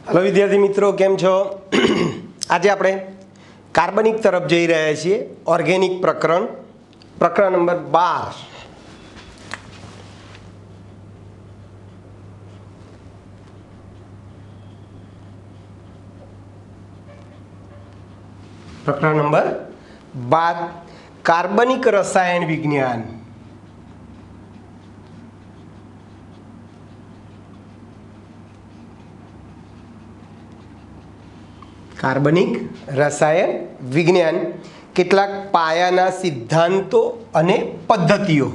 Hello विद्यार्थी मित्रों, केम छो? आज આપણે કાર્બનિક તરફ જઈ રહ્યા છીએ. ઓર્ગેનિક પ્રકરણ નંબર 12. પ્રકરણ નંબર 12 કાર્બનિક રસાયણ વિજ્ઞાન. કાર્બનિક રસાયણ વિજ્ઞાન કેટલાક પાયાના સિદ્ધાંતો અને પદ્ધતિઓ.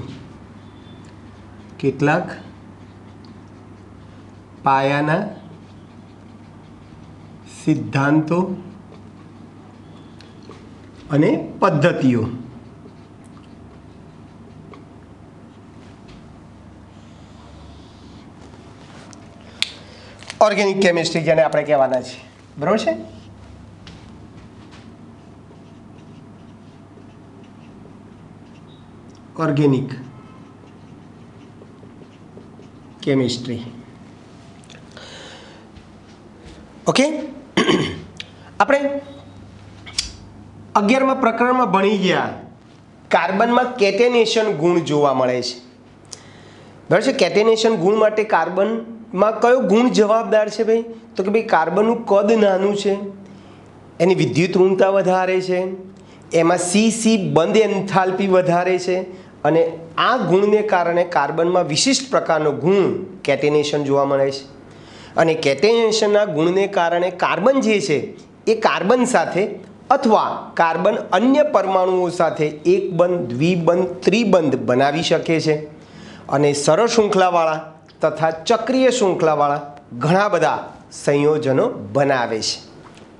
કેટલાક પાયાના સિદ્ધાંતો અને પદ્ધતિઓ. ઓર્ગેનિક કેમિસ્ટ્રી જેને આપણે કહેવાના છીએ, બરાબર છે? Organic chemistry. ઓકે, આપણે 11મા પ્રકરણમાં ભણી ગયા કાર્બનમાં કેટેનેશન ગુણ જોવા મળે છે, બરાબર છે? કેટેનેશન ગુણ માટે કાર્બનમાં કયો ગુણ જવાબદાર છે ભાઈ? તો કે ભાઈ કાર્બનનું કદ નાનું છે, એની વિદ્યુત ઋણતા વધારે છે, એમાં સી બંધ એન્થાલ્પી વધારે છે, અને આ ગુણને કારણે કાર્બનમાં વિશિષ્ટ પ્રકારનો ગુણ કેટેનેશન જોવા મળે છે. અને કેટેનેશનના ગુણને કારણે કાર્બન જે છે એ કાર્બન સાથે અથવા કાર્બન અન્ય પરમાણુઓ સાથે એક બંધ, દ્વિબંધ, ત્રિબંધ બનાવી શકે છે. અને સરળ શૃંખલાવાળા તથા ચક્રીય શૃંખલાવાળા ઘણા બધા સંયોજનો બનાવે છે,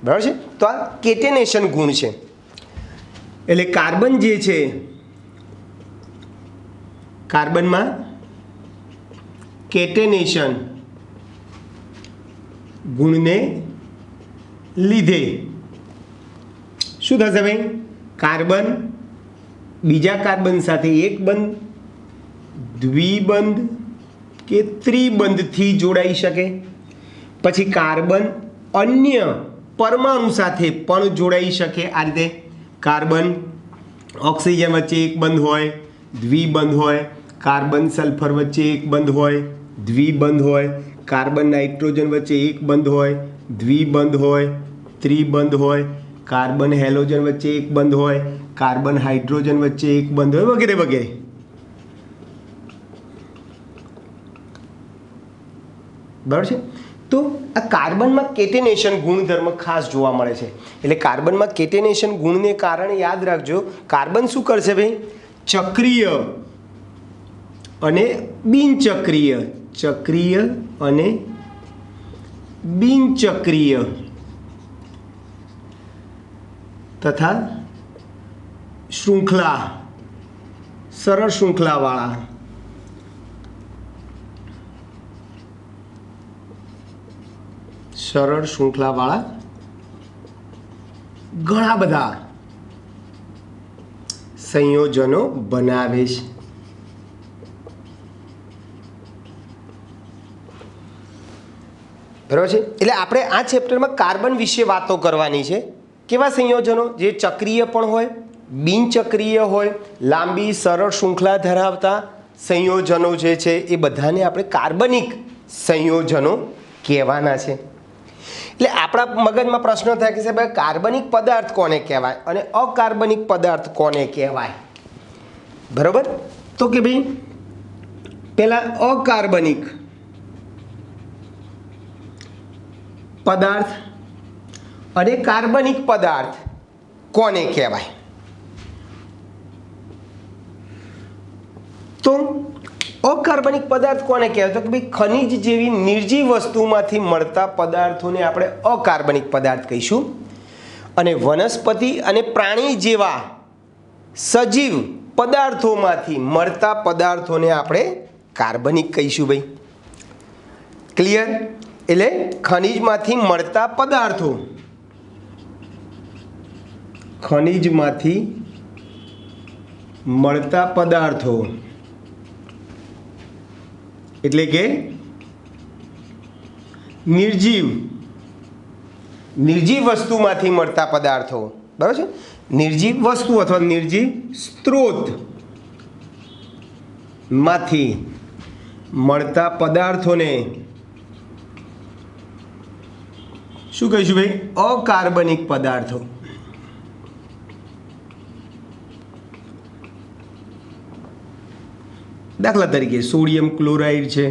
બરાબર છે? તો આ કેટેનેશન ગુણ છે. એટલે કાર્બન જે છે, કાર્બનમાં કેટેનેશન ગુણને લીધે શું થશે ભાઈ? કાર્બન બીજા કાર્બન સાથે એક બંધ, દ્વિબંધ કે ત્રિબંધથી જોડાઈ શકે. પછી કાર્બન અન્ય પરમાણુ સાથે પણ જોડાઈ શકે. આ રીતે કાર્બન ઓક્સિજન વચ્ચે એક બંધ હોય, દ્વિબંધ હોય, કાર્બન સલ્ફર વચ્ચે એક બંધ હોય, દ્વિબંધ હોય, કાર્બન નાઇટ્રોજન વચ્ચે એક બંધ હોય, દ્વિબંધ હોય, ત્રિબંધ હોય, કાર્બન હેલોજન વચ્ચે એક બંધ હોય, કાર્બન હાઇડ્રોજન વચ્ચે એક બંધ હોય, વગેરે વગેરે. બરાબર છે? તો આ કાર્બનમાં કેટેનેશન ગુણધર્મ ખાસ જોવા મળે છે. એટલે કાર્બનમાં કેટેનેશન ગુણને કારણે યાદ રાખજો, કાર્બન શું કરશે ભાઈ? ચક્રીય અને બિનચક્રીય, ચક્રીય અને બિનચક્રીય તથા શૃંખલા, સરળ શૃંખલાવાળા ઘણા બધા સંયોજનો બનાવે છે. બરાબર છે? એટલે આપણે આ ચેપ્ટરમાં કાર્બન વિશે વાતો કરવાની છે. કેવા સંયોજનો? જે ચક્રીય પણ હોય, બિનચક્રીય હોય, લાંબી સરળ શૃંખલા ધરાવતા સંયોજનો જે છે એ બધાને આપણે કાર્બનિક સંયોજનો કહેવાના છે. એટલે આપણા મગજમાં પ્રશ્ન થાય કે સાહેબ કાર્બનિક પદાર્થ કોને કહેવાય અને અકાર્બનિક પદાર્થ કોને કહેવાય? બરાબર? તો કે ભાઈ પહેલા અકાર્બનિક પદાર્થ અને કાર્બનિક પદાર્થ કોને કહેવાય? તો અકાર્બનિક પદાર્થ કોને કહેવાય? તો કે ભાઈ ખનિજ જેવી નિર્જીવ વસ્તુમાંથી મળતા પદાર્થોને આપણે અકાર્બનિક પદાર્થ કહીશું. અને વનસ્પતિ અને પ્રાણી જેવા સજીવ પદાર્થોમાંથી મળતા પદાર્થોને આપણે કાર્બનિક કહીશું ભાઈ. ક્લિયર? એટલે ખનિજમાંથી મળતા પદાર્થો, ખનિજમાંથી મળતા પદાર્થો એટલે કે નિર્જીવ નિર્જીવ વસ્તુમાંથી મળતા પદાર્થો, બરાબર છે, નિર્જીવ વસ્તુ અથવા નિર્જીવ સ્ત્રોતમાંથી મળતા પદાર્થોને શું કહીશું ભાઈ? અકાર્બનિક પદાર્થો. દાખલા તરીકે સોડિયમ ક્લોરાઇડ છે,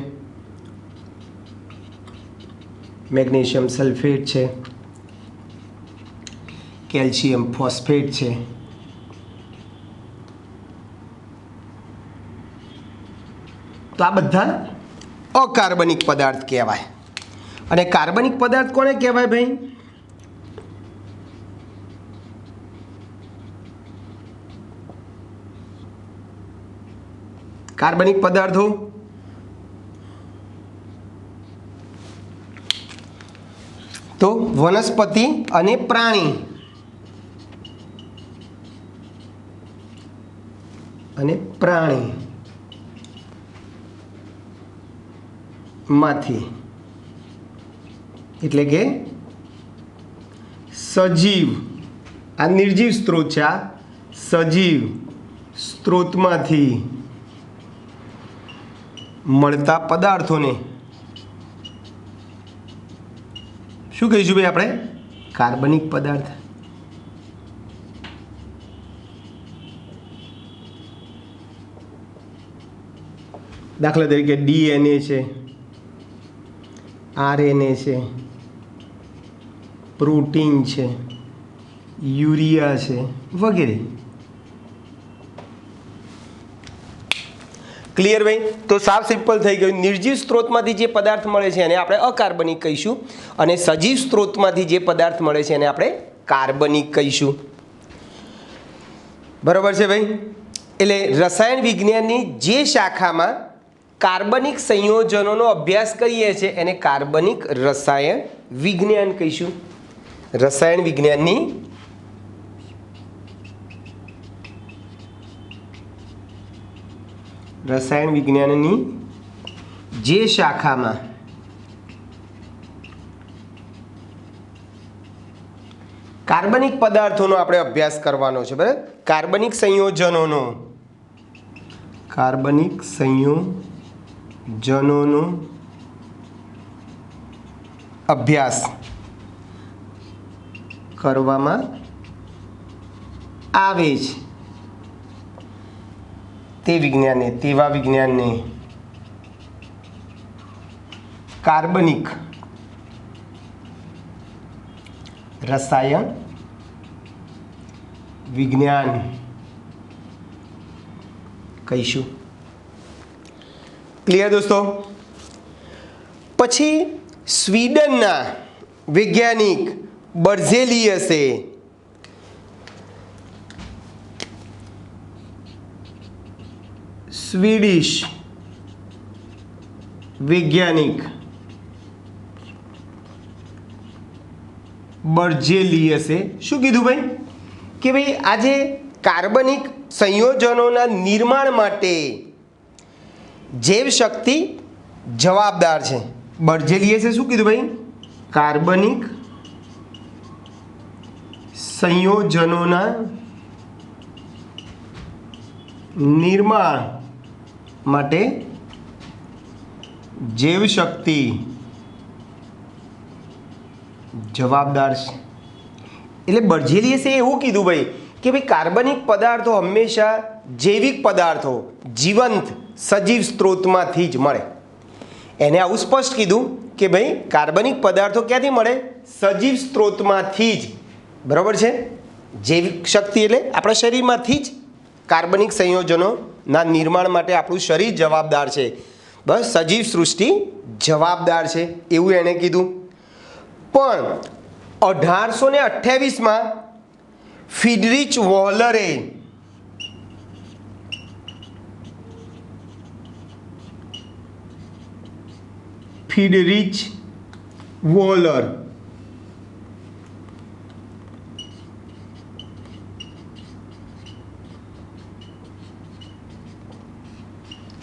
મેગ્નેશિયમ સલ્ફેટ છે, કેલ્શિયમ ફોસ્ફેટ છે, તો આ બધા અકાર્બનિક પદાર્થ કહેવાય. અને કાર્બનિક પદાર્થ કોને કહેવાય ભાઈ? કાર્બનિક પદાર્થો તો વનસ્પતિ અને પ્રાણી માંથી, એટલે કે સજીવ, આ નિર્જીવ સ્ત્રોત છે, આ સજીવ સ્ત્રોતમાંથી મળતા પદાર્થોને શું કહીશું ભાઈ આપણે? કાર્બનિક પદાર્થ. દાખલા તરીકે DNA છે, RNA છે, પ્રોટીન છે, યુરિયા છે, વગેરે. ક્લિયર ભાઈ? તો સાવ સિમ્પલ થઈ ગયું. નિર્જીવ સ્ત્રોતમાંથી જે પદાર્થ મળે છે એને આપણે અકાર્બનિક કહીશું, અને સજીવ સ્ત્રોતમાંથી જે પદાર્થ મળે છે એને આપણે કાર્બનિક કહીશું. બરાબર છે ભાઈ? એટલે રસાયણ વિજ્ઞાનની જે શાખામાં કાર્બનિક સંયોજનોનો અભ્યાસ કરીએ છીએ એને કાર્બનિક રસાયણ વિજ્ઞાન કહીશું. રસાયણ વિજ્ઞાનની જે શાખામાં કાર્બનિક પદાર્થોનો આપણે અભ્યાસ કરવાનો છે, બરાબર? કાર્બનિક સંયોજનોનો અભ્યાસ કરવામાં આવે છે તેવા વિજ્ઞાનને કાર્બનિક રસાયણ વિજ્ઞાન કહીશું. ક્લિયર દોસ્તો? પછી સ્વીડનના વૈજ્ઞાનિક બર્ઝેલિયસે સ્વીડિશ વૈજ્ઞાનિક બર્ઝેલિયસે શું કીધું ભાઈ? કે ભાઈ આજે કાર્બનિક સંયોજનોના નિર્માણ માટે જૈવ શક્તિ જવાબદાર છે. બર્ઝેલિયસે શું કીધું ભાઈ? કાર્બનિક સંયોજનોના નિર્માણ માટે જૈવ શક્તિ જવાબદાર છે. એટલે બર્ઝેલિયસે એવું કીધું ભાઈ કે ભાઈ કાર્બનિક પદાર્થો હંમેશા જૈવિક પદાર્થો, જીવંત સજીવ સ્ત્રોતમાંથી જ મળે. એને આવું સ્પષ્ટ કીધું કે ભાઈ કાર્બનિક પદાર્થો ક્યાંથી મળે? સજીવ સ્ત્રોતમાંથી જ. બરાબર છે? જૈવિક શક્તિ એટલે આપણા શરીરમાંથી જ કાર્બનિક સંયોજનોના નિર્માણ માટે આપણું શરીર જવાબદાર છે. બસ સજીવ સૃષ્ટિ જવાબદાર છે એવું એણે કીધું. પણ 1828માં ફ્રીડરિચ વોહલરે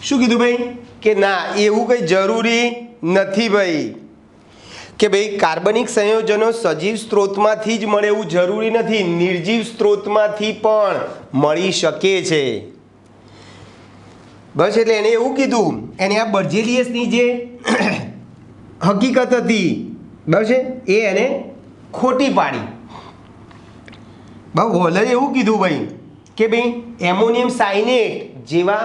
શું કીધું ભાઈ? કે ના, એવું કંઈ જરૂરી નથી ભાઈ. કે ભાઈ કાર્બનિક સંયોજનો સજીવ સ્ત્રોતમાંથી જ મળે એવું જરૂરી નથી, નિર્જીવ સ્ત્રોતમાંથી પણ મળી શકે છે. બસ એટલે એને એવું કીધું, એને આ બર્જેલિયસની જે હકીકત હતી બસ એ એને ખોટી પાડી. બસ વોલરે એવું કીધું ભાઈ કે ભાઈ એમોનિયમ સાયનેટ જેવા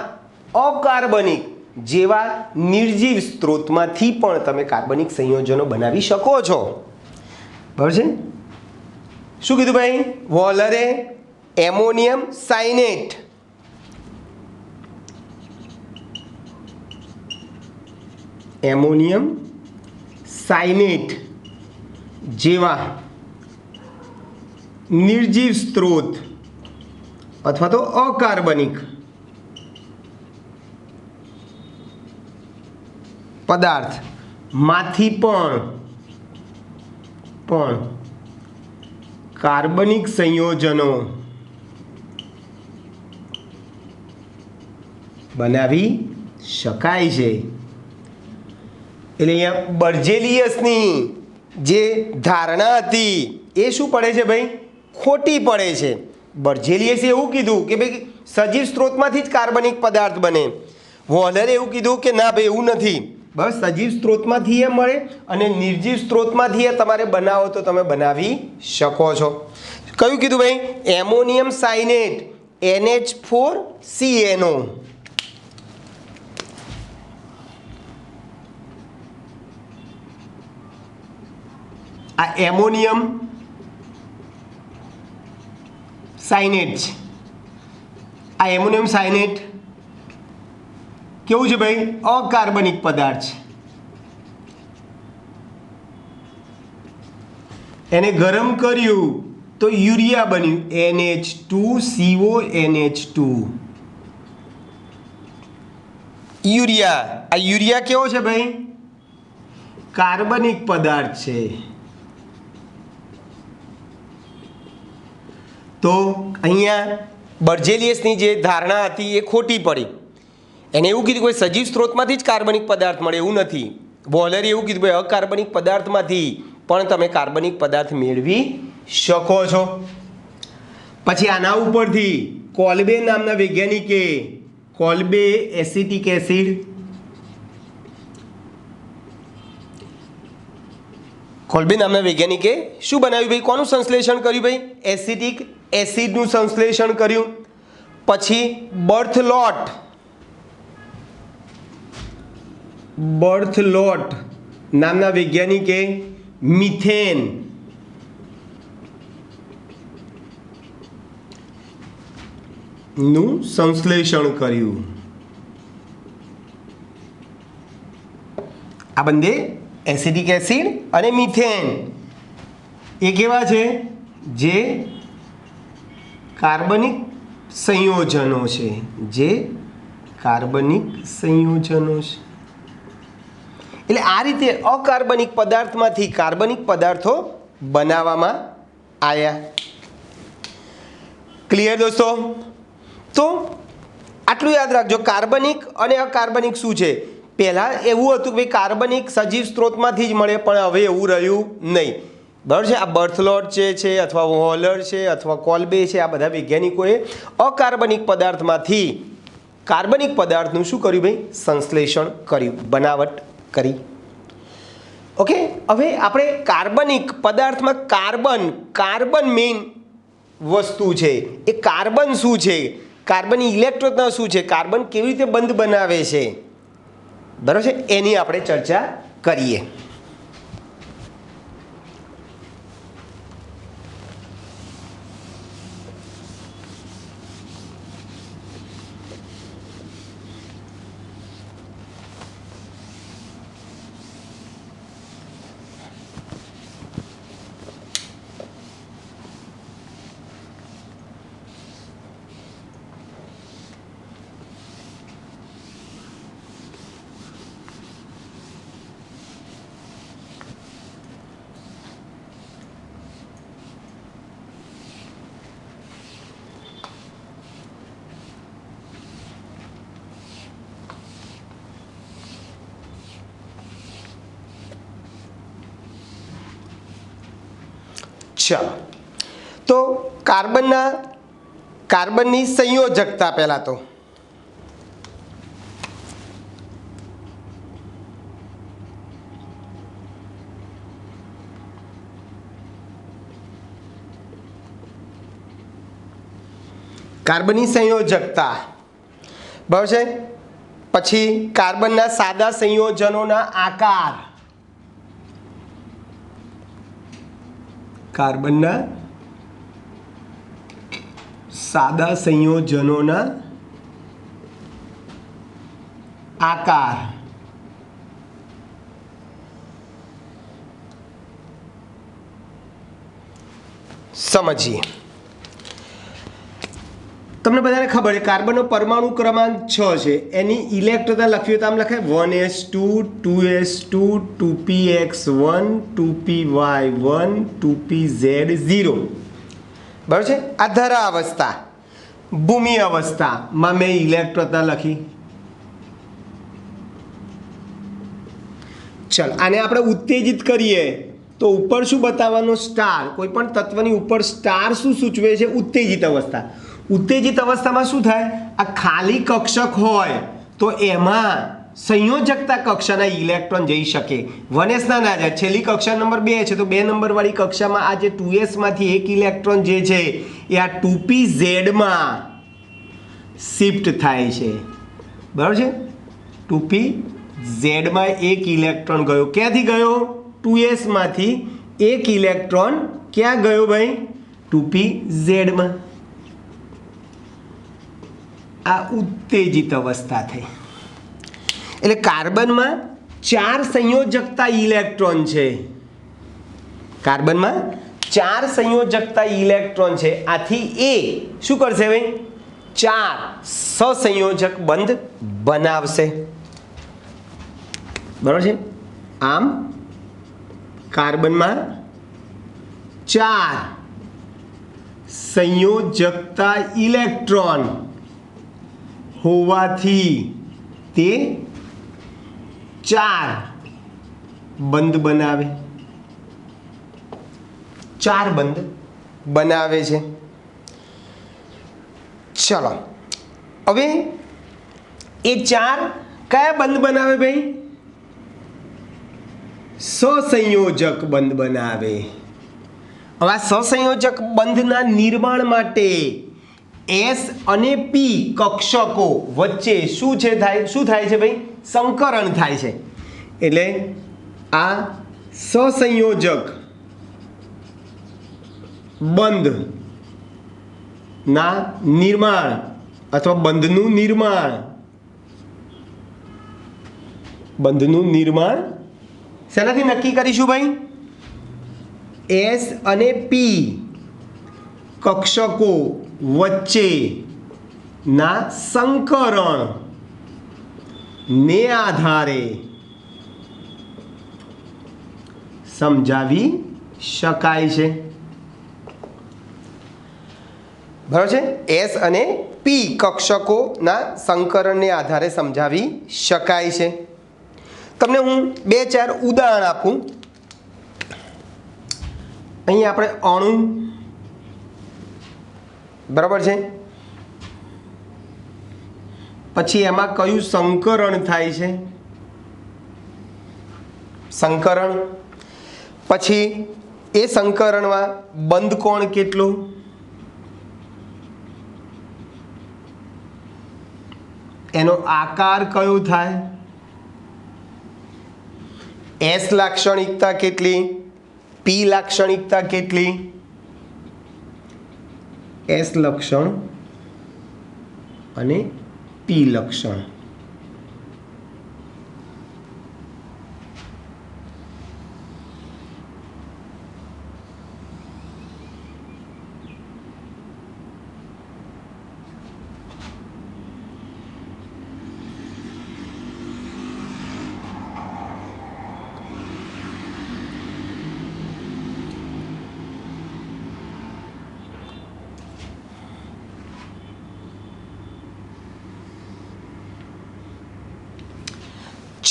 અકાર્બનિક જેવા નિર્જીવ સ્ત્રોતમાંથી પણ તમે કાર્બનિક સંયોજનો બનાવી શકો છો. બરાબર છે. શું કીધું ભાઈ વોલરે? એમોનિયમ સાયનેટ એમોનિયમ સાયનેટ જેવા નિર્જીવ સ્ત્રોત અથવા તો અકાર્બનિક પદાર્થ માંથી પણ કાર્બનિક સંયોજનો બનાવી શકાય છે. એટલે અહીંયા બર્જેલિયસની જે ધારણા હતી એ શું પડે છે ભાઈ? ખોટી પડે છે. બર્જેલિયસે એવું કીધું કે ભાઈ સજીવ સ્ત્રોતમાંથી જ કાર્બનિક પદાર્થ બને. વોલરે એવું કીધું કે ના ભાઈ એવું નથી, બસ સજીવ સ્ત્રોતમાંથી એ મળે અને નિર્જીવ સ્ત્રોતમાંથી એ તમારે બનાવો તો તમે બનાવી શકો છો. કયું કીધું ભાઈ? Ammonium cyanate NH4CnO. આ એમોનિયમ સાયનેટ છે. આ એમોનિયમ સાયનેટ કેવું છે ભાઈ? અકાર્બનિક પદાર્થ છે. એને ગરમ કર્યું તો યુરિયા બન્યું NH2CONH2. યુરિયા, આ યુરિયા કેવો છે ભાઈ? કાર્બનિક પદાર્થ છે. તો અહીંયા બર્જેલિયસની જે ધારણા હતી એ ખોટી પડી. એને એવું કીધું કે સજીવ સ્ત્રોતમાંથી જ કાર્બનિક પદાર્થ મળે એવું નથી. વોલરે એવું કીધું ભાઈ અકાર્બનિક પદાર્થમાંથી પણ તમે કાર્બનિક પદાર્થ મેળવી શકો છો. પછી આના ઉપરથી કોલ્બે નામના વૈજ્ઞાનિકે કોલ્બે એસિટિક એસિડ કોલ્બે નામના વૈજ્ઞાનિકે શું બનાવ્યું ભાઈ? કોનું સંશ્લેષણ કર્યું ભાઈ? એસિટિક એસિડનું સંશ્લેષણ કર્યું. પછી બર્થલોટ નામના વૈજ્ઞાનિકે મિથેન નું સંશ્લેષણ કર્યું. આ બંને એસિડિક એસિડ અને મિથેન એ કેવા છે? જે કાર્બનિક સંયોજનો છે. જે કાર્બનિક સંયોજનો છે. એટલે આ રીતે અકાર્બનિક પદાર્થમાંથી કાર્બનિક પદાર્થો બનાવવામાં આવ્યા. ક્લિયર દોસ્તો? તો આટલું યાદ રાખજો, કાર્બનિક અને અકાર્બનિક શું છે. પહેલાં એવું હતું કે ભાઈ કાર્બનિક સજીવ સ્ત્રોતમાંથી જ મળે, પણ હવે એવું રહ્યું નહીં. બરાબર છે. આ બર્થલોટ છે અથવા વોલર છે અથવા કોલ્બે છે, આ બધા વૈજ્ઞાનિકોએ અકાર્બનિક પદાર્થમાંથી કાર્બનિક પદાર્થનું શું કર્યું ભાઈ? સંશ્લેષણ કર્યું, બનાવટ કરી. ઓકે, હવે આપણે કાર્બનિક પદાર્થમાં કાર્બન મેઇન વસ્તુ છે. એ કાર્બન શું છે? કાર્બનની ઇલેક્ટ્રોન શું છે? કાર્બન કેવી રીતે બંધ બનાવે છે? બરાબર છે, એની આપણે ચર્ચા કરીએ. चलो तो કાર્બનની સંયોજકતા પહેલા તો કાર્બનની સંયોજકતા બરાબર છે. પછી કાર્બનના સાદા સંયોજનોના આકાર, કાર્બનના સાદા સંયોજનોના આકાર, સમજીએ. તમને બધાને ખબર છે કાર્બનનો પરમાણુ ક્રમાંક 6 છે. એની ઇલેક્ટ્રોનતા લખવી તો આમ લખાય 1s2 2s2 2px1 2py1 2pz0. બરાબર છે. આ ધરા અવસ્થા, ભૂમિ અવસ્થામાં મેં ઇલેક્ટ્રોનતા લખી. ચલ આને આપણે ઉત્તેજિત કરીએ તો ઉપર શું બતાવવાનો? સ્ટાર. કોઈ પણ તત્વની ઉપર સ્ટાર શું સૂચવે છે? ઉત્તેજિત અવસ્થા. ઉત્તેજિત અવસ્થામાં શું થાય? આ ખાલી કક્ષક હોય તો એમાં સંયોજકતા કક્ષાના ઇલેક્ટ્રોન જઈ શકે. 1s ના જાય. છેલ્લી કક્ષા નંબર 2 છે તો 2 નંબરવાળી કક્ષામાં આ જે 2s માંથી એક ઇલેક્ટ્રોન જે છે એ આ 2pz માં શિફ્ટ થાય છે. બરાબર છે. 2pz માં એક ઇલેક્ટ્રોન ગયો. ક્યાંથી ગયો? 2s માંથી એક ઇલેક્ટ્રોન ક્યાં ગયો ભાઈ? 2pz માં. આ ઉત્તેજિત અવસ્થા થઈ. એટલે કાર્બનમાં 4 સંયોજકતા ઇલેક્ટ્રોન છે. કાર્બનમાં 4 સંયોજકતા ઇલેક્ટ્રોન છે. આથી એ શું કરશે ભાઈ? 4 સહસંયોજક બંધ બનાવશે. બરાબર છે. આમ કાર્બનમાં 4 સંયોજકતા ઇલેક્ટ્રોન હોવાથી તે 4 બંધ બનાવે. 4 બંધ બનાવે છે. ચલો હવે એ 4 કયા બંધ બનાવે ભાઈ? સહસંયોજક બંધ બનાવે. હવે આ સહસંયોજક બંધના નિર્માણ માટે S અને P કક્ષકો વચ્ચે શું થાય છે ભાઈ? સંકરણ થાય છે. એટલે આ સહસંયોજક બંધના નિર્માણ અથવા બંધનું નિર્માણ શેનાથી નક્કી કરીશું ભાઈ? S અને P કક્ષકો વચ્ચેના સંકરણ ને આધારે સમજાવી શકાય છે. બરાબર છે. S અને P કક્ષકોના સંકરણને આધારે સમજાવી શકાય છે. તમને હું 2-4 ઉદાહરણ આપું. અહીં આપણે અણુ, બરાબર છે, પછી એમાં કયું સંકરણ થાય છે? સંકરણ. પછી એ સંકરણમાં બંધ કોણ કેટલું? એનો આકાર કયો થાય? S લાક્ષણિકતા કેટલી? P લાક્ષણિકતા કેટલી? S લક્ષણ અને P લક્ષણ.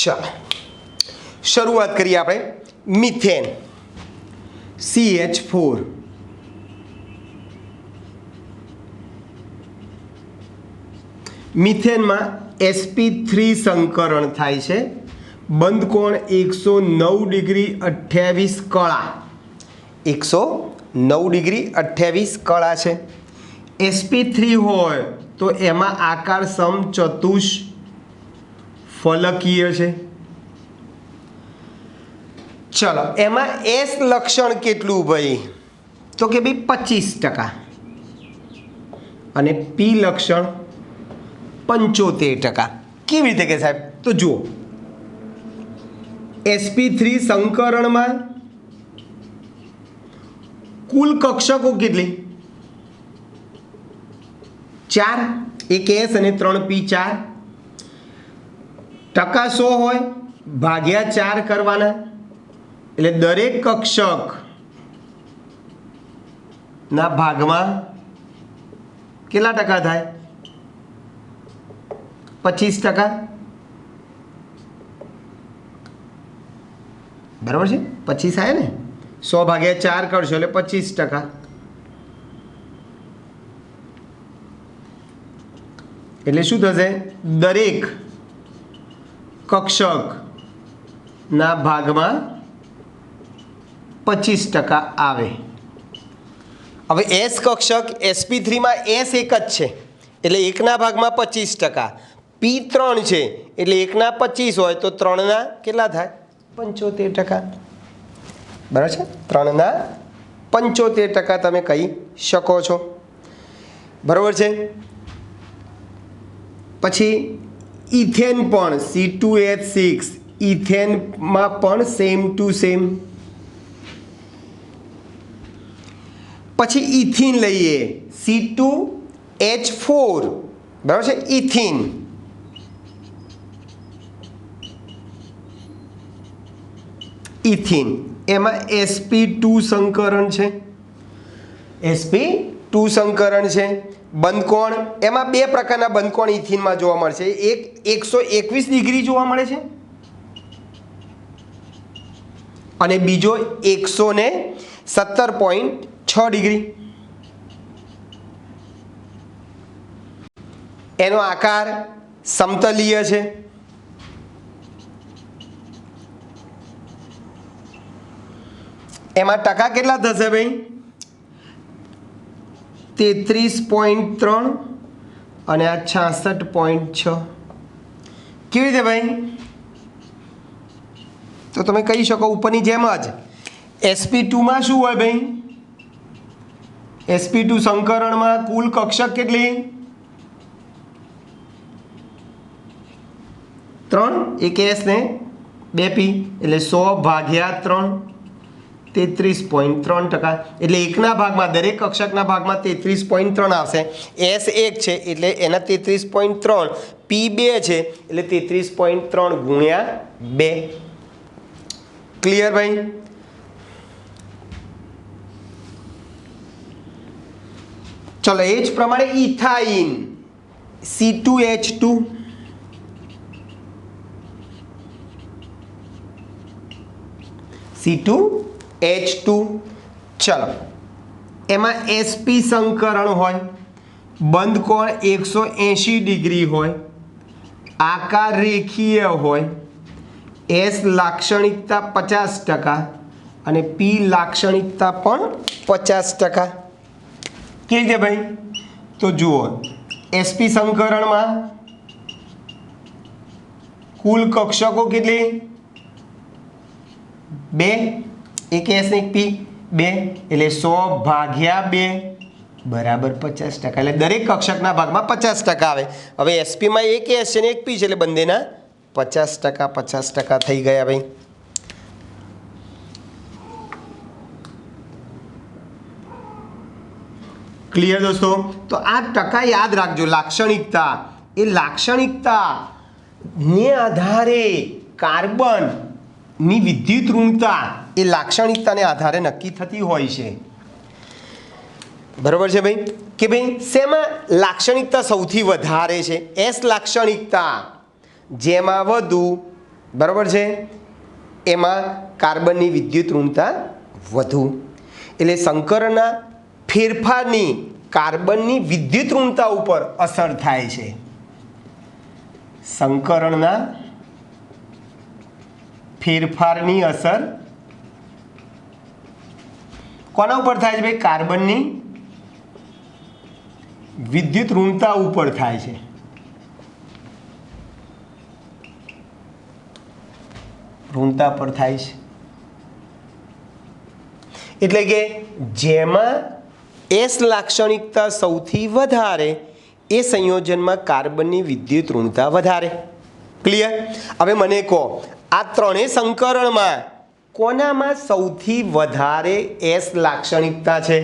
ચાલો શરૂઆત કરીએ આપણે. મિથેન CH4 મિથેનમાં sp3 સંકરણ થાય છે, બંધ કોણ 109 ડિગ્રી 28 કળા, 109 ડિગ્રી 28 કળા છે. sp3 હોય તો એમાં આકાર સમચતુષ ફલકીય છે. ચલો એમાં એસ લક્ષણ કેટલું ભાઈ, તો કે ભાઈ 25% અને પી લક્ષણ 75%. કેવી રીતે કે સાહેબ, તો જુઓ sp3 સંકરણમાં કુલ કક્ષકો કેટલી, 4, એક એસ અને 3 પી, 4 ટકા 100 હોય ભાગ્યા 4 કરવાના, એટલે દરેક કક્ષક ના ભાગમાં કેટલા ટકા થાય, 25%. બરાબર છે, 25 આવે ને, 100 ભાગ્યા 4 કરશો એટલે 25%. એટલે શું થશે, દરેક કક્ષક ના ભાગમાં 25% આવે. હવે એસ કક્ષક sp3 માં એસ એક જ છે એટલે એકના ભાગમાં 25%, પી 3 છે એટલે એકના 25 હોય તો 3ના કેટલા થાય, 75%. બરાબર છે, 3ના 75% તમે કહી શકો છો. બરાબર છે. પછી ઇથેન પણ C2H6, ઇથેનમાં પણ સેમ ટુ સેમ. પછી ઇથિન લઈએ C2H4, બરાબર છે, ઇથિન ઇથિન એમાં sp2 સંકરણ છે, sp2 સંકરણ છે. બંધકોણ એમાં બે પ્રકારના બંધકોણ ઇથિનમાં જોવા મળશે, એક 121 ડિગ્રી જોવા મળે છે અને બીજો 117.6 ડિગ્રી. એનો આકાર સમતલીય છે. એમાં ટકા કેટલા થશે ભાઈ, 33.3 અને આ 66.6. કેવી રીતે ભાઈ, તો તમે કહી શકો ઉપરની જેમ જ sp2 માં શું હોય ભાઈ, sp2 સંકરણમાં કુલ કક્ષક કેટલી, 3, એક એસ ને 2 પી એટલે 100 ભાગ્યા 3, 33.3%. એટલે એકના ભાગમાં, દરેક કક્ષકના ભાગમાં 33.3 આવશે. એસ એક છે એટલે એના 33.3, પી 2 છે એટલે 33.3 ગુણ્યા 2. ક્લિયર ભાઈ. ચલો એ જ પ્રમાણે ઇથાઇન C2H2, C2H2. ચલો એમાં sp સંકરણ હોય, બંધ કોણ 180 ડિગ્રી હોય, આકાર રેખીય હોય, એસ લાક્ષણિકતા 50% અને પી લાક્ષણિકતા પણ 50%. કેવી રીતે ભાઈ, તો જુઓ sp સંકરણમાં કુલ કક્ષકો કેટલી, 2, એક એસ ને એક પી, 2 એટલે 100 ભાગ્યા 2 બરાબર 50%. એટલે દરેક કક્ષકના ભાગમાં 50% આવે. હવે sp માં એક એસ છે ને એક પી છે એટલે બંનેના 50% થઈ ગયા ભાઈ. ક્લિયર દોસ્તો. તો આ ટકા યાદ રાખજો. લાક્ષણિકતા, એ લાક્ષણિકતા ને આધારે કાર્બન ની વિદ્યુત ઋણતા એ લાક્ષણિકતાને આધારે નક્કી થતી હોય છે. બરાબર છે ભાઈ, કે ભાઈ શેમાં લાક્ષણિકતા સૌથી વધારે છે, એસ લાક્ષણિકતા જેમાં વધુ, બરાબર છે, એમાં કાર્બનની વિદ્યુત ઋણતા વધુ. એટલે સંકરણના ફેરફારની કાર્બનની વિદ્યુત ઋણતા ઉપર અસર થાય છે. સંકરણના ફેરફારની અસર કોના ઉપર થાય છે ભાઈ? કાર્બનની વિદ્યુત ઋણતા ઉપર થાય છે. ઋણતા પર થાય છે. એટલે કે જેમાં એસ લાક્ષણિકતા સૌથી વધારે એ સંયોજનમાં કાર્બનની વિદ્યુત ઋણતા વધારે. ક્લિયર? હવે મને કહો, આ ત્રણેય સંકરણમાં કોનામાં સૌથી વધારે એસ લાક્ષણિકતા છે?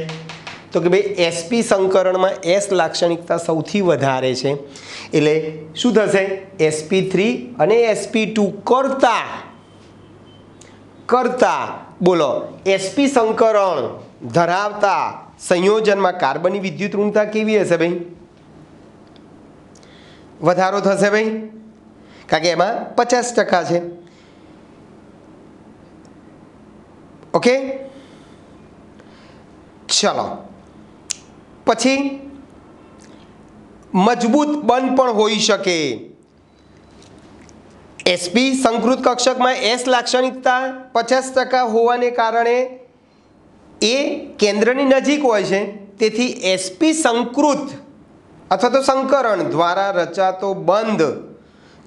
તો કે ભાઈ એસપી સંકરણમાં એસ લાક્ષણિકતા સૌથી વધારે છે. એટલે શું થશે? sp3 અને sp2 કરતા બોલો એસપી સંકરણ ધરાવતા સંયોજનમાં કાર્બનની વિદ્યુત ઋણતા કેવી હશે ભાઈ? વધારો થશે ભાઈ, કારણ કે એમાં 50% છે. ઓકે, ચલો પછી મજબૂત બંધ પણ હોઈ શકે. એસપી સંકૃત કક્ષકમાં એસ લાક્ષણિકતા 50% હોવાને કારણે એ કેન્દ્રની નજીક હોય છે. તેથી એસપી સંકૃત અથવા તો સંકરણ દ્વારા રચાતો બંધ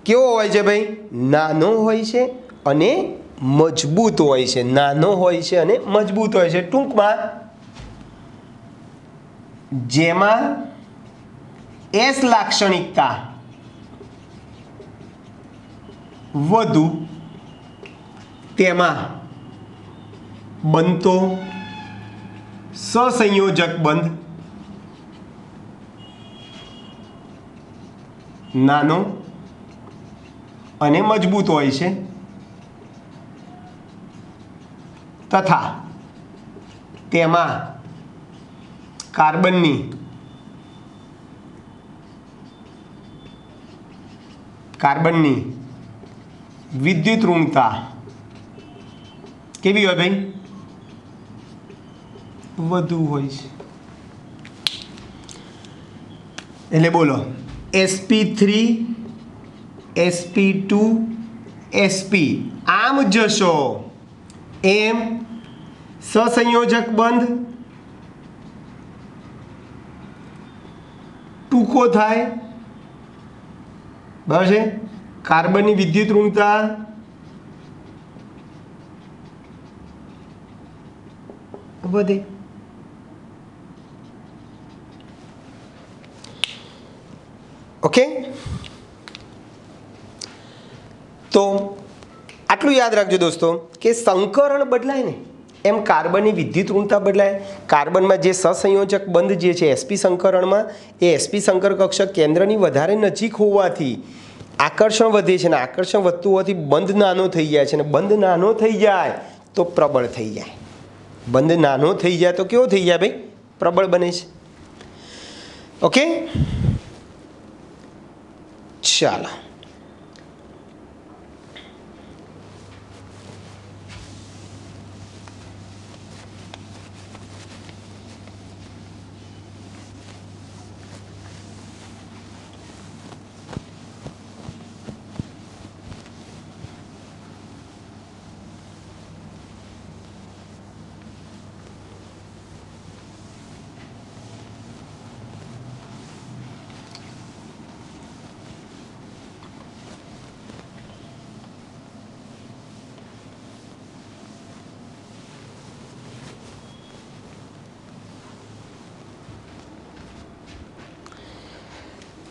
કેવો હોય છે ભાઈ? નાનો હોય છે અને મજબૂત હોય છે. નાનો હોય છે અને મજબૂત હોય છે. ટૂંકમાં જેમાં એસ લાક્ષણિકતા વધુ તેમાં બનતો સહસંયોજક બંધ નાનો અને મજબૂત હોય છે તથા તેમાં કાર્બનની વિદ્યુત ઋણતા કેવી હોય ભાઈ? વધુ હોય છે. એટલે બોલો sp3 sp2 sp આમ જશો એમ સહસંયોજક બંધ ટૂંકો થાય. બરાબર છે? કાર્બનની વિદ્યુત ઋણતા વધે. ઓકે, તો આટલું યાદ રાખજો દોસ્તો કે સંકરણ બદલાય ને એમ કાર્બનની વિદ્યુત ઋણતા બદલાય. કાર્બનમાં જે સહસંયોજક બંધ જે છે એસપી સંકરણમાં, એ એસપી સંકર કક્ષક કેન્દ્રની વધારે નજીક હોવાથી આકર્ષણ વધે છે, અને આકર્ષણ વધતું હોવાથી બંધ નાનો થઈ જાય છે. અને બંધ નાનો થઈ જાય તો પ્રબળ થઈ જાય. બંધ નાનો થઈ જાય તો કેવો થઈ જાય ભાઈ? પ્રબળ બને છે. ઓકે, ચાલો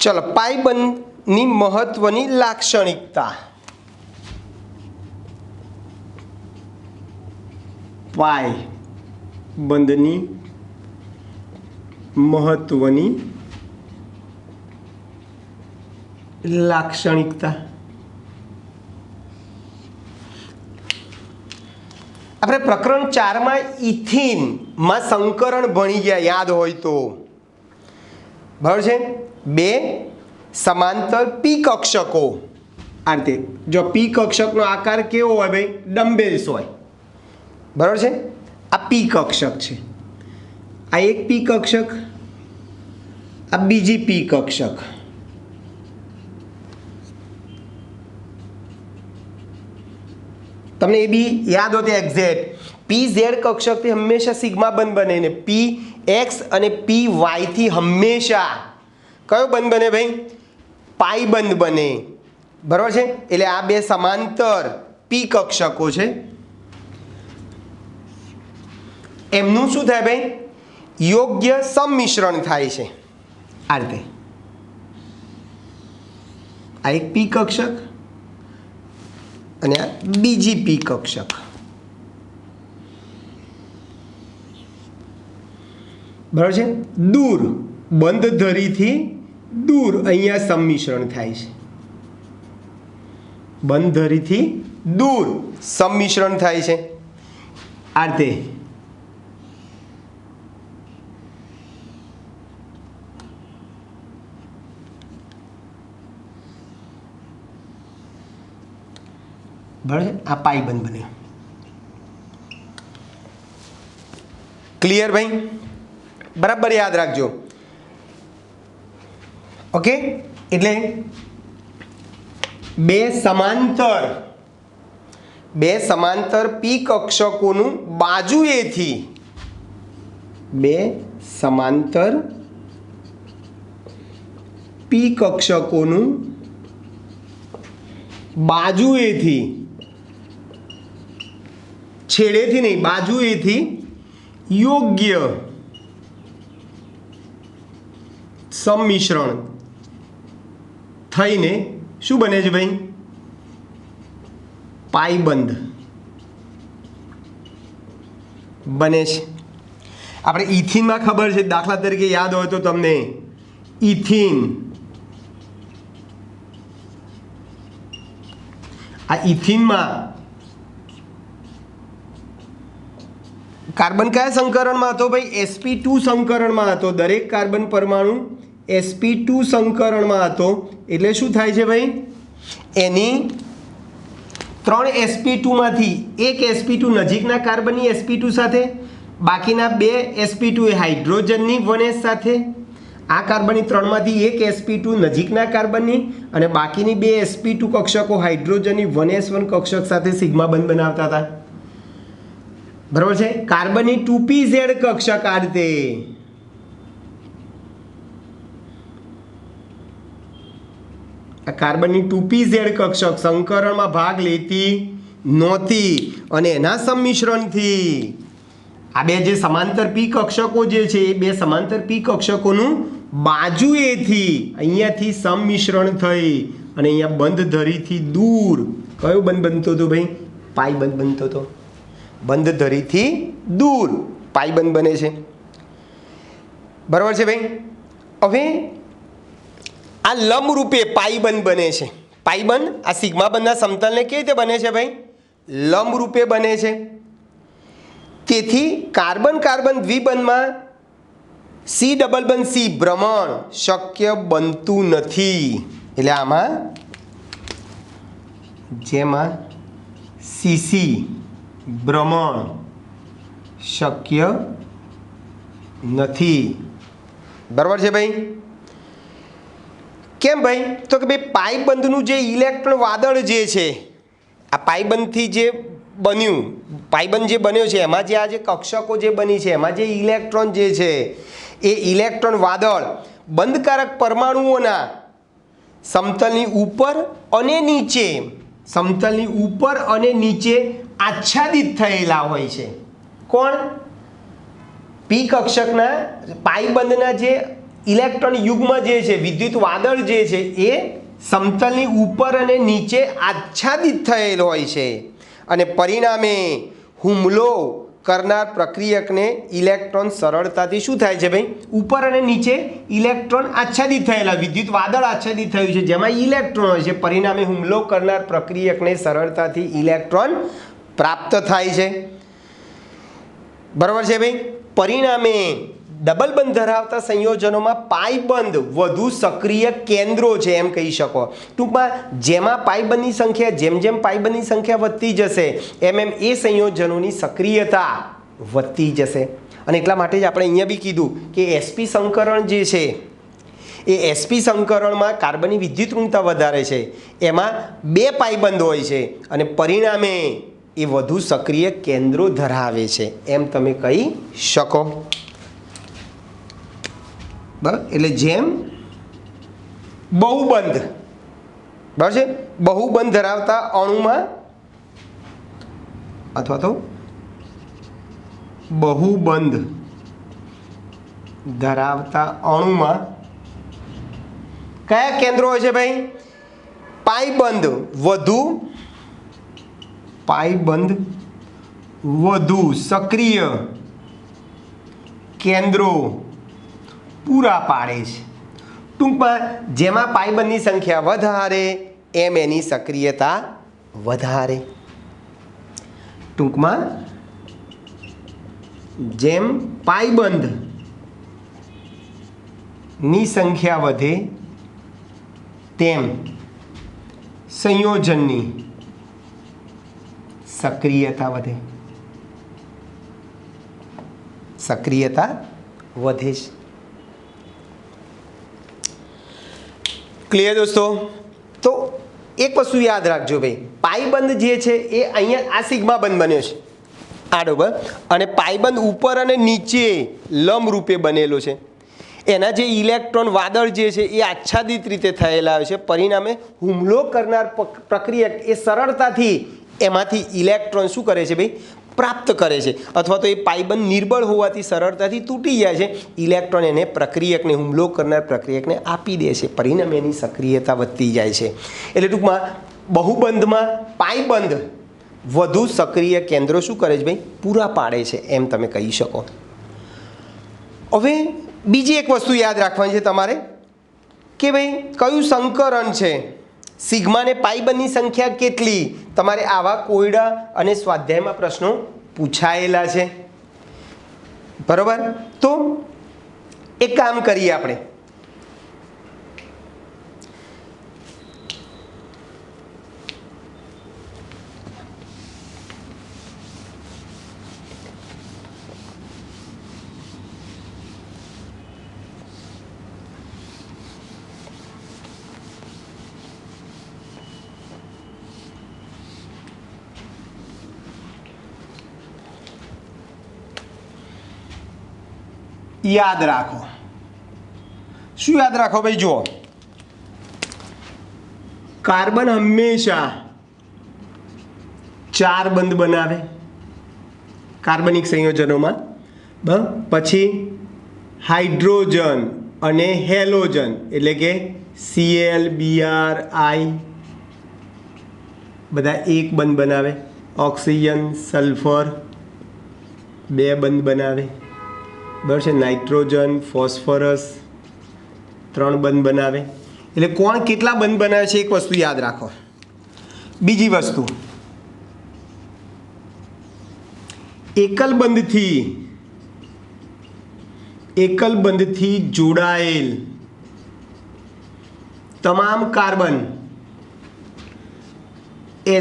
ચલો પાઇબંધની મહત્વની લાક્ષણિકતા. પાઇબંધની મહત્વની લાક્ષણિકતા. આપણે પ્રકરણ 4 ઇથિનમાં સંકરણ ભણી ગયા, યાદ હોય તો. બરાબર છે? બે સમાંતર પી કક્ષકો. આ રીતે જો પી કક્ષકનો આકાર કેવો હોય ભાઈ? ડમ્બેલ્સ હોય. બરાબર છે? આ પી કક્ષક છે. આ એક પી કક્ષક, આ બીજી પી કક્ષક. તમને એ બી યાદ હોય તો એક્ઝેક્ટ પી ઝેડ કક્ષકથી હંમેશા સિગ્મા બંધ બને ને પી એક્સ અને પી વાયથી હંમેશા કયો બંધ બને ભાઈ? પાઈ બંધ બને, બરાબર છે. એટલે આ બે સમાંતર પી કક્ષકો છે, એમનું શું થાય ભાઈ? યોગ્ય સંમિશ્રણ થાય છે. આ રીતે આ એક પી કક્ષક અને આ બીજી પી કક્ષક. બરાબર છે. દૂર બંધ ધરીથી દૂર અહીંયા સંમિશ્રણ થાય છે. બંધ ધરીથી દૂર સંમિશ્રણ થાય છે. આ રીતે બરાબર છે. આ પાઈ બંધ બને. ક્લિયર ભાઈ? બરાબર યાદ રાખજો. ઓકે, એટલે બે સમાંતર પી કક્ષકોનું બાજુએથી બે સમાંતર પી કક્ષકોનું બાજુએથી છેડેથી નહીં બાજુએથી યોગ્ય સંમિશ્રણ થઈને શું બને છે ભાઈ? પાઈબંધ બને છે. આપણે ઇથિનમાં ખબર છે, દાખલા તરીકે યાદ હોય તો તમને ઇથિન, આ ઇથિનમાં કાર્બન કયા સંકરણમાં હતો ભાઈ? sp2 સંકરણમાં હતો. દરેક કાર્બન પરમાણુ sp2 સંકરણમાં હતો. એટલે શું થાય છે ભાઈ? એની 3 sp2 માંથી એક sp2 નજીકના કાર્બનની sp2 સાથે, બાકીના 2 sp2 એ હાઇડ્રોજનની 1s સાથે. આ કાર્બનની 3 માંથી એક sp2 નજીકના કાર્બનની અને બાકીની 2 sp2 કક્ષકો હાઇડ્રોજનની 1s1 કક્ષક સાથે સિગ્મા બંધ બનાવતા હતા. બરાબર છે. કાર્બનની 2pz કક્ષક આ રીતે કાર્બનની 2pz કક્ષક સંકરણમાં ભાગ લેતી નહોતી અને એના સંમિશ્રણથી આ બે જે સમાંતર પી કક્ષકો જે છે એ બે સમાંતર પી કક્ષકોનું બાજુએથી અહીંયાથી સંમિશ્રણ થઈ અને અહીંયા બંધ ધરીથી દૂર કયો બંધ બનતો હતો ભાઈ? પાઈ બંધ બનતો હતો. બંધ ધરીથી દૂર પાઈ બંધ બને છે. બરાબર છે ભાઈ? હવે આ લંબ રૂપે પાઈ બંધ બને છે. પાઈ બંધ આ સિગ્મા બંધના સમતલને કેવી રીતે બને છે ભાઈ? લંબ રૂપે બને છે. તેથી કાર્બન કાર્બન દ્વિબંધમાં સી ડબલ બંધ સી ભ્રમણ શક્ય બનતું નથી. એટલે આમાં જેમાં સીસી ભ્રમણ શક્ય નથી. બરાબર છે ભાઈ? કેમ ભાઈ? તો કે ભાઈ પાઈબંધનું જે ઇલેક્ટ્રોન વાદળ જે છે, આ પાઈબંધથી જે બન્યું, પાઈબંધ જે બન્યો છે એમાં જે આ જે કક્ષકો જે બની છે એમાં જે ઇલેક્ટ્રોન જે છે એ ઇલેક્ટ્રોન વાદળ બંધકારક પરમાણુઓના સમતલની ઉપર અને નીચે આચ્છાદિત થયેલા હોય છે. કોણ? પી કક્ષકના પાઈબંધના જે ઇલેક્ટ્રોન યુગ્મ જે છે, વિદ્યુત વાદળ જે છે એ સમતલની ઉપર અને નીચે આચ્છાદિત થયેલ હોય છે અને પરિણામે હુમલો કરનાર પ્રક્રિયકને ઇલેક્ટ્રોન સરળતાથી શું થાય છે ભાઈ? ઉપર અને નીચે ઇલેક્ટ્રોન આચ્છાદિત થયેલા, વિદ્યુત વાદળ આચ્છાદિત થયું છે જેમાં ઇલેક્ટ્રોન હોય છે. પરિણામે હુમલો કરનાર પ્રક્રિયકને સરળતાથી ઇલેક્ટ્રોન પ્રાપ્ત થાય છે. બરાબર છે ભાઈ? પરિણામે ડબલ બંધ ધરાવતા સંયોજનોમાં પાઈબંધ વધુ સક્રિય કેન્દ્રો છે એમ કહી શકો. ટૂંકમાં જેમાં પાઈબંધની સંખ્યા જેમ પાઈબંધની સંખ્યા વધતી જશે એમ એ સંયોજનોની સક્રિયતા વધતી જશે. અને એટલા માટે જ આપણે અહીંયા બી કીધું કે sp સંકરણ જે છે એ sp સંકરણમાં કાર્બનની વિદ્યુત ઋણતા વધારે છે, એમાં 2 પાઈબંધ હોય છે અને પરિણામે એ વધુ સક્રિય કેન્દ્રો ધરાવે છે એમ તમે કહી શકો. બરાબર, એટલે જેમ બહુબંધ, બરાબર છે, બહુબંધ ધરાવતા અણુમાં અથવા તો બહુબંધ ધરાવતા અણુમાં કયા કેન્દ્રો હોય છે ભાઈ? પાયબંધ વધુ સક્રિય કેન્દ્રો પૂરા પાડે છે. ટૂંકમાં જેમાં પાયબંધની સંખ્યા વધારે એમ એની સક્રિયતા વધારે. ટૂંકમાં જેમ પાયબંધની સંખ્યા વધે તેમ સંયોજનની સક્રિયતા વધે. સક્રિયતા વધે છે. ક્લિયર દોસ્તો? તો એક વસ્તુ યાદ રાખજો ભાઈ, પાયબંધ જે છે એ અહીંયા આ સિગ્મા બંધ બન્યો છે આડો બર, અને પાયબંધ ઉપર અને નીચે લંબ રૂપે બનેલો છે. એના જે ઇલેક્ટ્રોન વાદળ જે છે એ આચ્છાદિત રીતે થયેલા હોય છે. પરિણામે હુમલો કરનાર પ્રક્રિયક એ સરળતાથી એમાંથી ઇલેક્ટ્રોન શું કરે છે ભાઈ? પ્રાપ્ત કરે છે. અથવા તો એ પાયબંધ નિર્બળ હોવાથી સરળતાથી તૂટી જાય છે. ઇલેક્ટ્રોન એને પ્રક્રિયકને, હુમલો કરનાર પ્રક્રિયકને આપી દે છે. પરિણામે એની સક્રિયતા વધતી જાય છે. એટલે ટૂંકમાં બહુબંધમાં પાયબંધ વધુ સક્રિય કેન્દ્રો શું કરે છે ભાઈ? પૂરા પાડે છે એમ તમે કહી શકો. હવે બીજી એક વસ્તુ યાદ રાખવાની છે તમારે કે ભાઈ કયું સંકરણ છે, સિગ્મા ને પાયબંધની સંખ્યા કેટલી? તમારે આવા કોયડા અને સ્વાધ્યાયમાં પ્રશ્નો પૂછાયેલા છે. બરોબર, તો એક કામ કરીએ આપણે. યાદ રાખો, શું યાદ રાખો ભાઈ? જુઓ, કાર્બન હંમેશા 4 બંધ બનાવે કાર્બનિક સંયોજનોમાં. પછી હાઇડ્રોજન અને હેલોજન એટલે કે Cl Br I બધા 1 બંધ બનાવે. ઓક્સિજન સલ્ફર 2 બંધ બનાવે. બરાબર છે. નાઇટ્રોજન ફોસ્ફરસ 3 બંધ બનાવે. એટલે કોણ કેટલા બંધ બનાવે છે એક વસ્તુ યાદ રાખો. બીજી વસ્તુ, એકલ બંધથી જોડાયેલ તમામ કાર્બન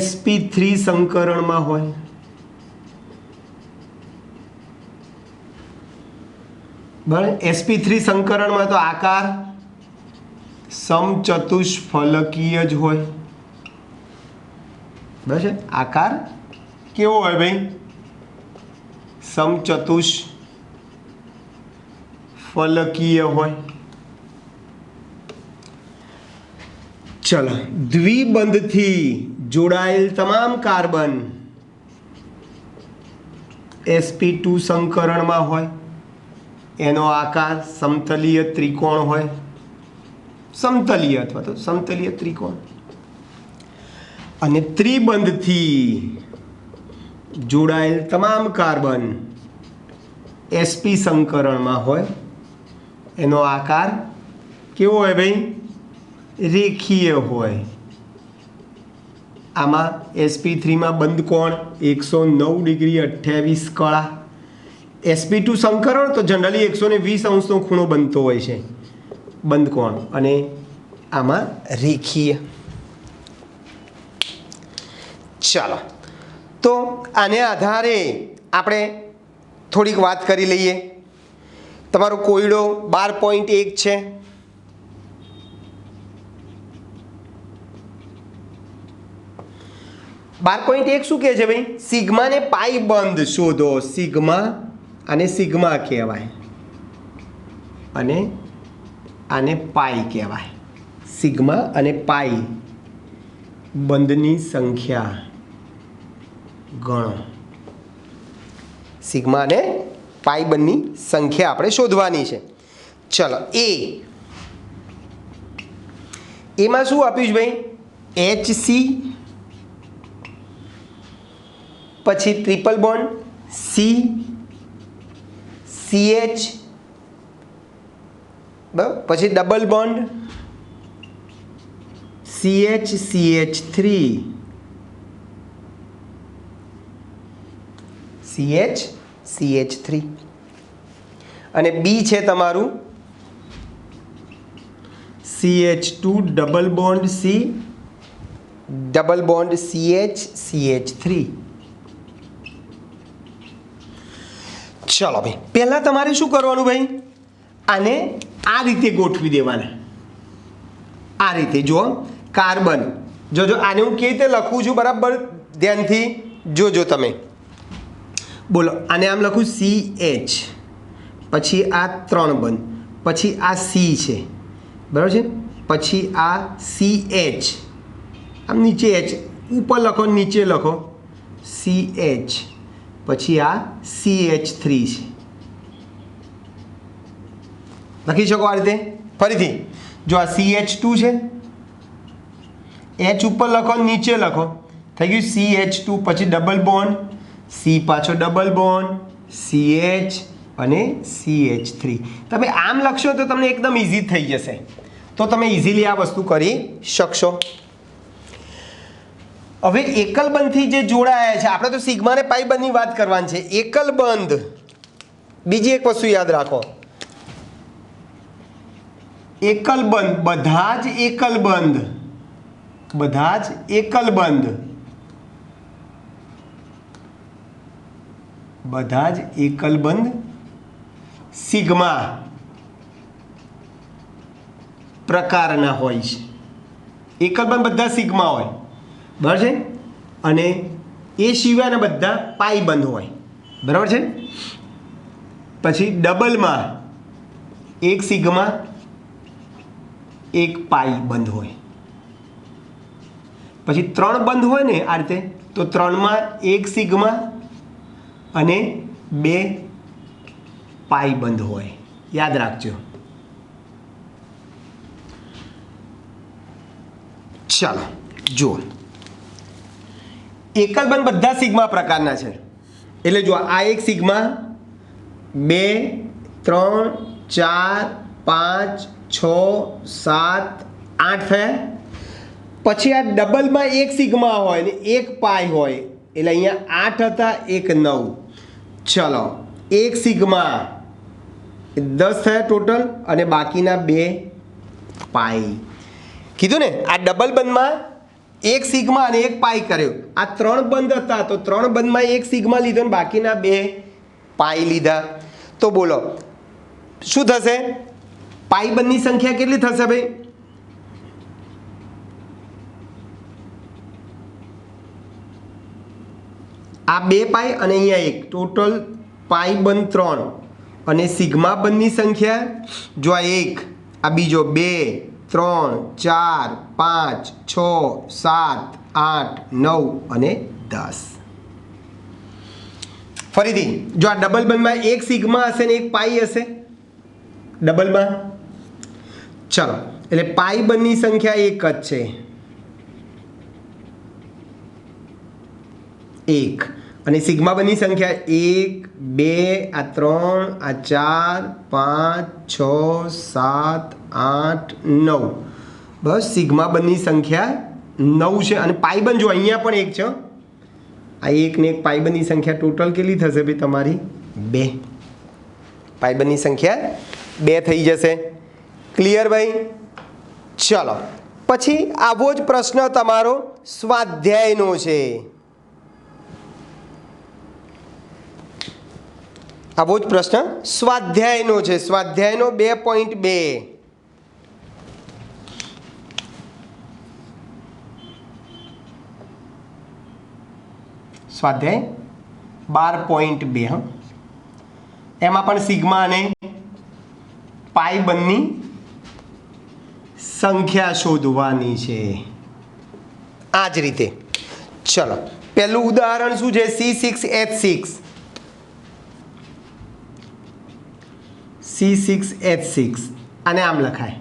sp3 સંકરણમાં હોય. બરાબર, sp3 સંકરણમાં તો આકાર સમચતુષ્ફલકીય જ હોય. બરાબર છે. આકાર કેવો હોય ભાઈ? સમચતુષ્ફલકીય હોય. ચલો, દ્વિબંધથી જોડાયેલ તમામ કાર્બન sp2 સંકરણમાં હોય. એનો આકાર સમતલીય ત્રિકોણ હોય. સમતલીય અથવા તો સમતલીય ત્રિકોણ. અને ત્રિબંધથી જોડાયેલ તમામ કાર્બન sp સંકરણમાં હોય. એનો આકાર કેવો હોય ભાઈ? રેખીય હોય. આમાં sp3માં બંધ કોણ 109 ડિગ્રી 28 કળા. sp2 સંકરણ તો જનરલી 120 અંશનો ખૂણો બનતો હોય છે બંધ કોણ, અને આમાં રેખીય. ચાલો, તો આને આધારે આપણે થોડીક વાત કરી લઈએ. તમારો કોયડો 12.1 છે. 12.1 શું કહે છે ભાઈ? સિગ્માને પાઈ બંધ શોધો. સિગ્મા અને સિગ્મા કહેવાય અને આને પાઈ કહેવાય. સિગ્મા અને પાઈ બંધની સંખ્યા ગણો. સિગ્મા અને પાઈ બંધની સંખ્યા આપણે શોધવાની છે. ચલો એમાં શું આપ્યું છે ભાઈ? HC પછી ટ્રિપલ બોન્ડ CH બરાબર, પછી ડબલ બોન્ડ CH3 અને બી છે તમારું CH2 double bond C double bond CH3. ચલો ભાઈ, પહેલાં તમારે શું કરવાનું ભાઈ? આને આ રીતે ગોઠવી દેવાના. આ રીતે જુઓ, કાર્બન જોજો. આને હું કેવી રીતે લખું છું બરાબર ધ્યાનથી જોજો તમે. બોલો, આને આમ લખું CH, પછી આ 3 બંધ, પછી આ C છે બરાબર છે, પછી આ CH, આમ નીચે H, ઉપર લખો નીચે લખો CH, પછી આ CH3 છે. લખી શકો આ રીતે. ફરીથી જો આ CH2 છે, H ઉપર લખો નીચે લખો, થઈ ગયું CH2, પછી ડબલ બોન્ડ C, પાછો ડબલ બોન્ડ CH અને CH3. તમે આમ લખશો તો તમને એકદમ ઇઝી થઈ જશે, તો તમે ઇઝીલી આ વસ્તુ કરી શકશો. હવે એકલ બંધથી જે જોડાયા છે, આપણે તો સિગ્મા અને પાઈ બંધની વાત કરવાની છે. એકલ બંધ, બીજી એક વસ્તુ યાદ રાખો, એકલ બંધ, બધા જ એકલ બંધ, બધા જ એકલ બંધ, બધા જ એકલ બંધ સિગ્મા પ્રકારના હોય છે. એકલ બંધ બધા સિગ્મા હોય બરાબર છે, અને એ સિવાયના બધા પાઈ બંધ હોય બરાબર છે. પછી ડબલમાં એક સિગ્મા એક પાઈ બંધ હોય. પછી 3 બંધ હોય ને આ રીતે, તો 3માં એક સિગ્મા અને 2 પાઈ બંધ હોય. યાદ રાખજો. ચાલો જુઓ, એકલ બંધ બધા સિગ્મા પ્રકારના છે. એટલે જો આ એક સિગ્મા, 2 3 4 5 6 7 8 થયા. પછી આ ડબલમાં એક સિગ્મા હોય ને એક પાઈ હોય, એટલે અહીંયા 8 હતા, એક 9. ચલો, એક સિગ્મા 10 થયા ટોટલ, અને બાકીના 2 પાઈ. કીધું ને, આ ડબલ બંધમાં એક સિગ્મા અને એક પાઈ કર્યો. આ 3 બંધ હતા, તો 3 બંધમાં એક સિગ્મા લીધો ને બાકીના 2 પાઈ લીધા. તો બોલો શું થશે? પાઈ બંધની સંખ્યા કેટલી થશે ભાઈ? આ 2 પાઈ અને અહીંયા 1, ટોટલ પાઈ બંધ 3, અને સિગ્મા બંધની સંખ્યા જો આ 1, આ બીજો 2 3 4 5 6 7 8 9 અને 10. ફરીથી જો આ ડબલ બંધમાં એક સિગ્મા હશે ને એક પાઈ હશે ડબલમાં. ચલો, એટલે પાઈ બંધની સંખ્યા 1 જ છે, 1, અને સિગ્મા બંધની સંખ્યા 1 2 આ 3 આ 4 5 6 7 8 9. બસ સિગ્મા બંધની સંખ્યા 9 છે. અને પાઈ બંધ જો અહીંયા પણ 1 છે, આ 1 ને 1 પાઈ બંધની સંખ્યા ટોટલ કેટલી થશે ભાઈ તમારી? 2. પાઈ બંધની સંખ્યા 2 થઈ જશે. ક્લિયર ભાઈ? ચલો, પછી આવો જ પ્રશ્ન તમારો સ્વાધ્યાયનો છે. આવો જ પ્રશ્ન સ્વાધ્યાયનો છે. સ્વાધ્યાયનો 2.2. સ્વાધ્યાય 12.2 હા, એમાં પણ સિગ્મા અને પાઈ બંધની સંખ્યા શોધવાની છે. આ જ રીતે ચલો પહેલું ઉદાહરણ શું છે? C6H6 C6H6 આને આમ લખાય.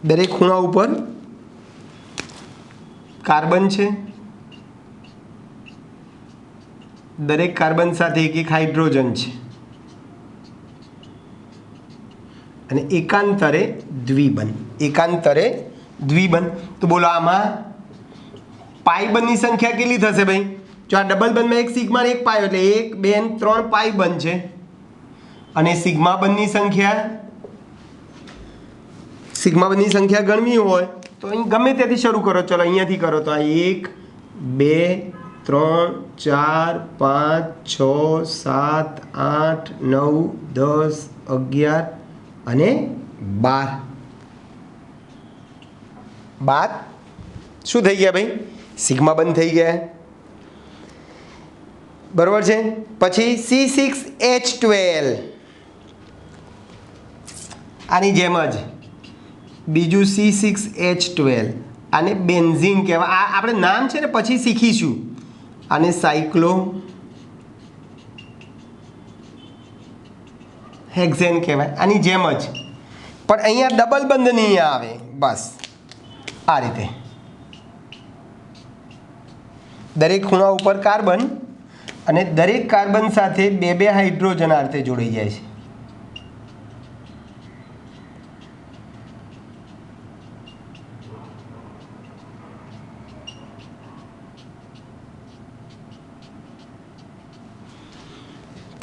દરેક ખૂણા ઉપર કાર્બન છે, દરેક કાર્બન સાથે એક એક હાઇડ્રોજન છે અને એકાંતરે દ્વિબંધ. એકાંતરે દ્વિબંધ. તો બોલો આમાં પાઈ બંધની સંખ્યા કેટલી થશે ભાઈ? જો આ ડબલ બંધમાં એક સિગ્મા અને એક પાઈ એટલે 1 2 અને 3 પાઈ બંધ છે અને સિગ્મા બંધની સંખ્યા ગણવી હોય તો અહીં ગમે ત્યાંથી શરૂ કરો. ચલો અહીંયાથી કરો તો આ 1 2 3 4 5 6 7 8 9 10 11 અને 12. 12 શું થઈ ગયા ભાઈ? સિગ્મા બંધ થઈ ગયા. બરોબર છે. પછી C6H12 આની જેમ જ બીજું C6H12 આને બેન્ઝીન કહેવાય. આ આપણે નામ છે ને પછી શીખીશું. આને સાયક્લો હેક્ઝેન કહેવાય. આની જેમ જ પણ અહીંયા ડબલ બંધ નહીં આવે. બસ આ રીતે દરેક ખૂણા ઉપર કાર્બન અને દરેક કાર્બન સાથે બે બે હાઇડ્રોજન આ રીતે જોડાઈ જાય છે.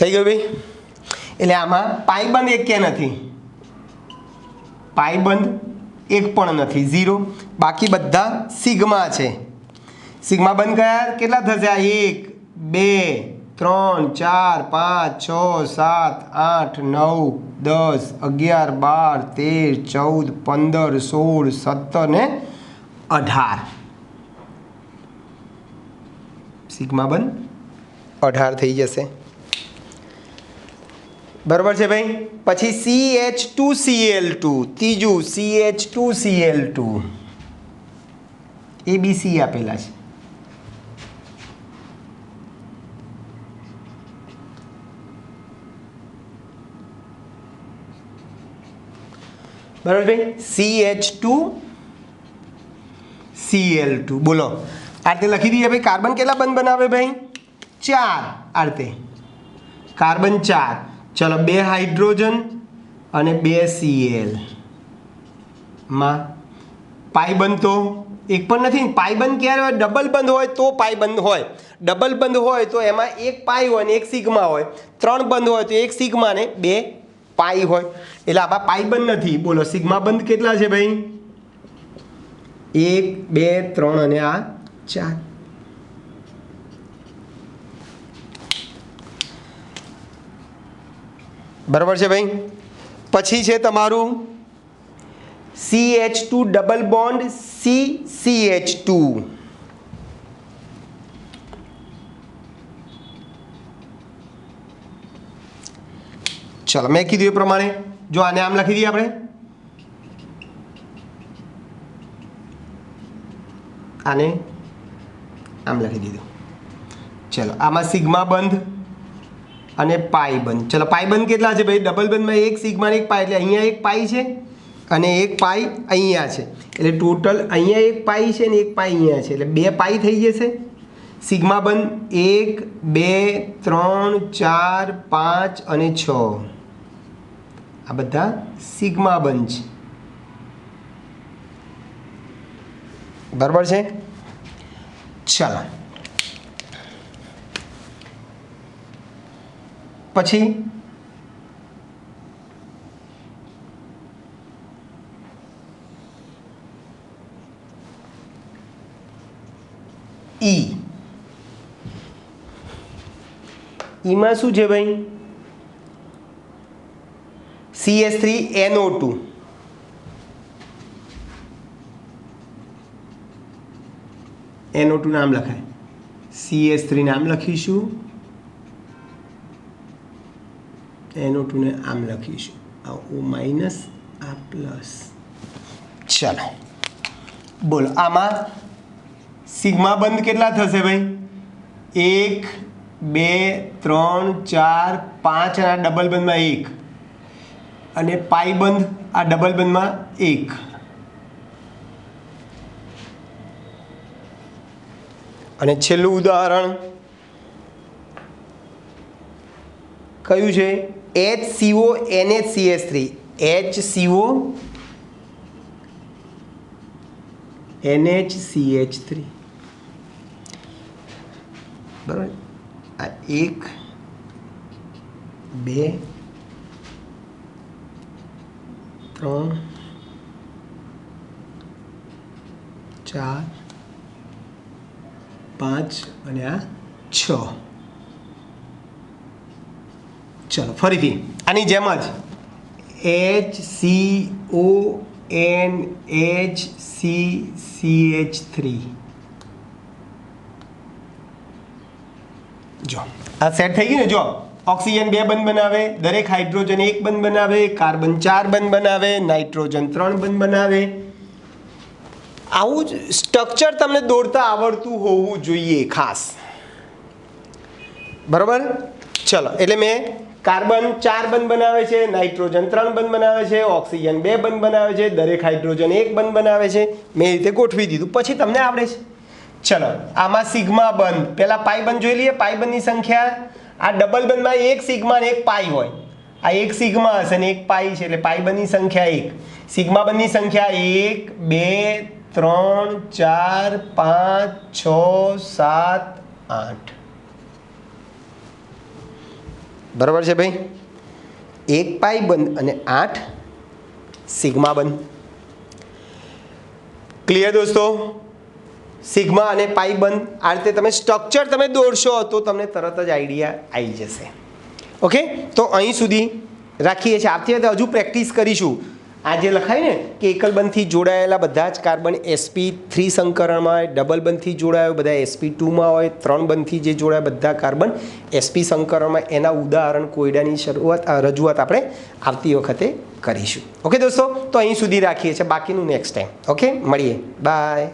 થઈ ગયું ભાઈ? એટલે આમાં પાઈબંધ એક ક્યાં નથી, પાઈબંધ એક પણ નથી, 0. બાકી બધા સિગ્મા છે. સિગ્મા બંધ કયા કેટલા થશે? આ 1 2 3 4 5 6 7 8 9 10 11 12 13 14 15 16 17 ને 18. સિગ્મા બંધ 18 થઈ જશે. બરાબર છે ભાઈ? પછી CH2Cl2 ત્રીજું CH2Cl2 ABC આપેલા છે. બરાબર ભાઈ? CH2Cl2 બોલો આ રીતે લખી દઈએ ભાઈ. કાર્બન કેટલા બંધ બનાવે ભાઈ? 4. આ રીતે કાર્બન 4. ચલો 2 હાઇડ્રોજન અને 2 Cl માં પાઈબંધ તો એક પણ નથી. પાઈબંધ ક્યારે હોય? ડબલ બંધ હોય તો પાઈબંધ હોય. ડબલ બંધ હોય તો એમાં એક પાઈ હોય ને એક સિગ્મા હોય. 3 બંધ હોય તો એક સિગ્મા ને 2 પાઈ હોય. એટલે આમાં પાઈબંધ નથી. બોલો સિગ્મા બંધ કેટલા છે ભાઈ? 1 2 3 અને આ 4. બરાબર છે ભાઈ? પછી છે તમારું CH2 ડબલ બોન્ડ CCH2. ચલો મેં કીધું એ પ્રમાણે જો આને આમ લખી દઈએ આપણે. આને આમ લખી દીધું. ચલો આમાં સિગ્મા બંધ અને પાઈ બંધ. ચલો પાઈ બંધ કેટલા છે ભાઈ? ડબલ બંધમાં એક સિગ્મા એક પાઈ એટલે અહીંયા એક પાઈ છે અને એક પાઈ અહીંયા છે. એટલે ટોટલ અહીંયા એક પાઈ છે ને એક પાઈ અહીંયા છે એટલે 2 પાઈ થઈ જશે. સિગ્મા બંધ 1 2 3 4 5 અને 6 આ બધા સિગ્મા બંધ છે. બરાબર છે? ચાલો પછી ઈમાં શું છે ભાઈ? CH3NO2. NO2 નામ લખાય, CH3 નામ લખીશું, NO2 ને આમ લખીશું, આ O માઇનસ આ પ્લસ. ચાલો બોલો આમાં સિગ્મા બંધ કેટલા થશે ભાઈ? 1 2 3 4 5 અને આ ડબલ બંધમાં 1 અને પાઈ બંધ આ ડબલ બંધમાં 1. અને છેલ્લું ઉદાહરણ કયું છે? HCO NHCH3, HCO NHCH3 બરાબર. આ 1 2 3 4 5 અને આ 6. ચલો ફરીથી આની જેમ જ HCO NHCCH3 જો આ સેટ થઈ ગયું ને. જો ઓક્સિજન 2 બંધ બનાવે, દરેક હાઇડ્રોજન 1 બંધ બનાવે, કાર્બન 4 બંધ બનાવે, નાઇટ્રોજન 3 બંધ બનાવે. આવું જ સ્ટ્રક્ચર તમને દોરતા આવડતું હોવું જોઈએ ખાસ, બરાબર. ચલો એટલે મેં કાર્બન 4 બંધ બનાવે છે, નાઇટ્રોજન 3 બંધ બનાવે છે, ઓક્સિજન 2 બંધ બનાવે છે, દરેક હાઇડ્રોજન 1 બંધ બનાવે છે. મેં એ રીતે ગોઠવી દીધું, પછી તમને આવડે છે. ચલો આમાં સિગ્મા બંધ, પહેલાં પાઈ બંધ જોઈ લઈએ. પાઈ બંધની સંખ્યા આ ડબલ બંધમાં 1 સિગ્મા અને 1 પાઈ હોય. આ 1 સિગ્મા હશે અને 1 પાઈ છે, એટલે પાઈ બંધની સંખ્યા 1. સિગ્મા બંધની સંખ્યા 1 2 3 4 5 6 7 8. બરાબર છે ભાઈ. 1 પાઈ બંધ અને 8 સિગ્મા બંધ. ક્લિયર દોસ્તો? સિગ્મા અને પાઈ બંધ આ રીતે તમે સ્ટ્રક્ચર તમે દોરશો તો તમને તરત જ આઈડિયા આવી જશે. ઓકે, તો અહીં સુધી રાખીએ છીએ. આવતી વખતે હજુ પ્રેક્ટિસ કરીશું. આ જે લખાય ને કે એકલ બંધથી જોડાયેલા બધા જ કાર્બન sp3 સંકરણમાં હોય, ડબલ બંધથી જોડાયો બધા sp2માં હોય, 3 બંધથી જે જોડાયા બધા કાર્બન sp સંકરણમાં, એના ઉદાહરણ કોયડાની રજૂઆત આપણે આવતી વખતે કરીશું. ઓકે દોસ્તો, તો અહીં સુધી રાખીએ છીએ, બાકીનું નેક્સ્ટ ટાઈમ. ઓકે, મળીએ, બાય.